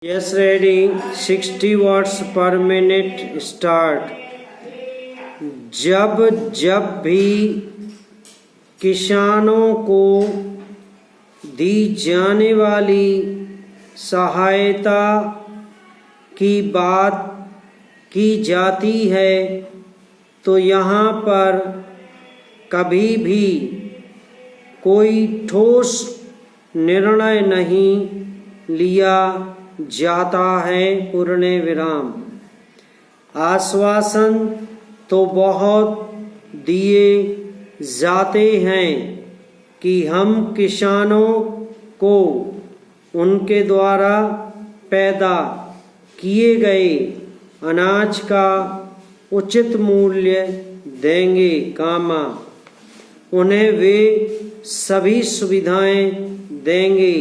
Yes, ready. 60 watts per minute start. जब जब भी किसानों को दी जाने वाली सहायता की बात की जाती है तो यहाँ पर कभी भी कोई ठोस निर्णय नहीं लिया जाता है। पूर्ण विराम। आश्वासन तो बहुत दिए जाते हैं कि हम किसानों को उनके द्वारा पैदा किए गए अनाज का उचित मूल्य देंगे, उन्हें वे सभी सुविधाएं देंगे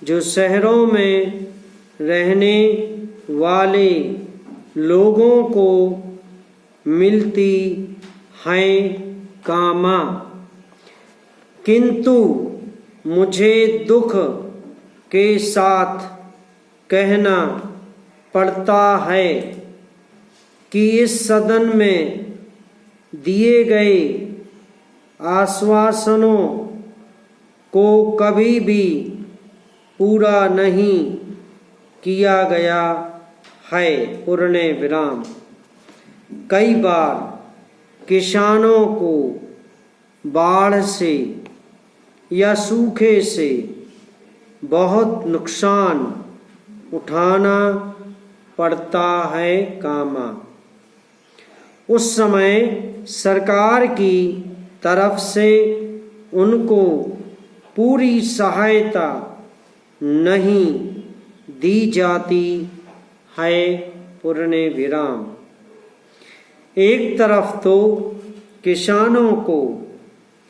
जो शहरों में रहने वाले लोगों को मिलती हैं, किंतु मुझे दुख के साथ कहना पड़ता है कि इस सदन में दिए गए आश्वासनों को कभी भी पूरा नहीं किया गया है। पूर्ण विराम। कई बार किसानों को बाढ़ से या सूखे से बहुत नुकसान उठाना पड़ता है, उस समय सरकार की तरफ से उनको पूरी सहायता नहीं दी जाती है। पूर्ण विराम। एक तरफ तो किसानों को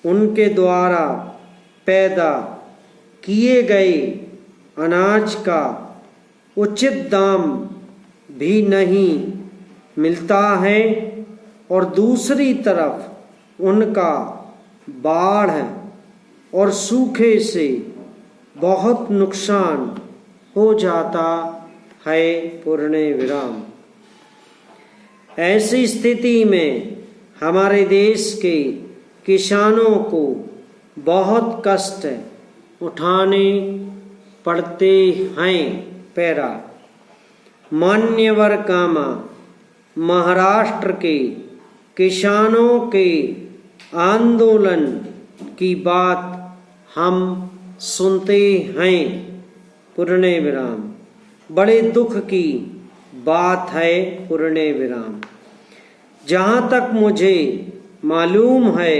उनके द्वारा पैदा किए गए अनाज का उचित दाम भी नहीं मिलता है और दूसरी तरफ उनका बाढ़ और सूखे से बहुत नुकसान हो जाता है। पूर्ण विराम। ऐसी स्थिति में हमारे देश के किसानों को बहुत कष्ट उठाने पड़ते हैं। मान्यवर महाराष्ट्र के किसानों के आंदोलन की बात हम सुनते हैं। पूर्ण विराम। बड़े दुख की बात है। पूर्ण विराम। जहाँ तक मुझे मालूम है,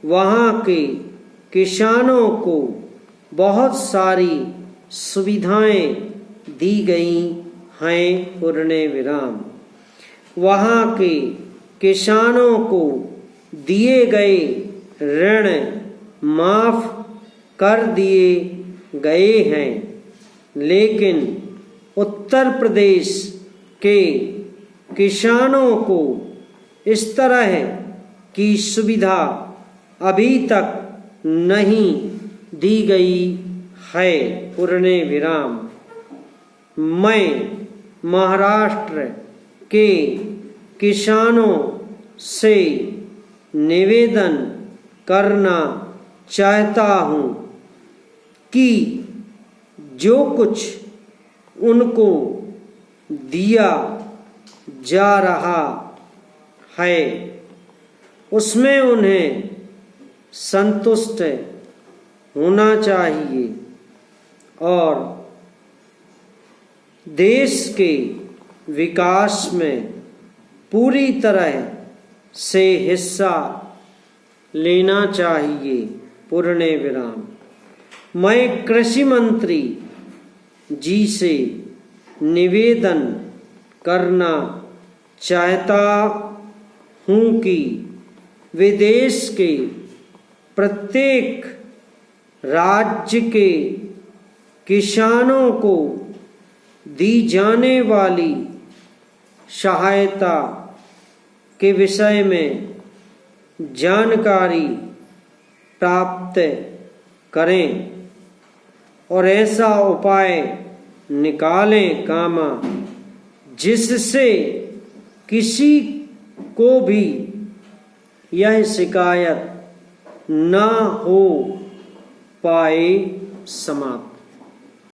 वहाँ के किसानों को बहुत सारी सुविधाएं दी गई हैं। पूर्ण विराम। वहाँ के किसानों को दिए गए ऋण माफ कर दिए गए हैं, लेकिन उत्तर प्रदेश के किसानों को इस तरह की सुविधा अभी तक नहीं दी गई है। पूर्ण विराम। मैं महाराष्ट्र के किसानों से निवेदन करना चाहता हूँ कि जो कुछ उनको दिया जा रहा है उसमें उन्हें संतुष्ट होना चाहिए और देश के विकास में पूरी तरह से हिस्सा लेना चाहिए। पूर्ण विराम। मैं कृषि मंत्री जी से निवेदन करना चाहता हूँ कि वे देश के प्रत्येक राज्य के किसानों को दी जाने वाली सहायता के विषय में जानकारी प्राप्त करें और ऐसा उपाय निकालें कामा, जिससे किसी को भी यह शिकायत न हो पाए समाप्त।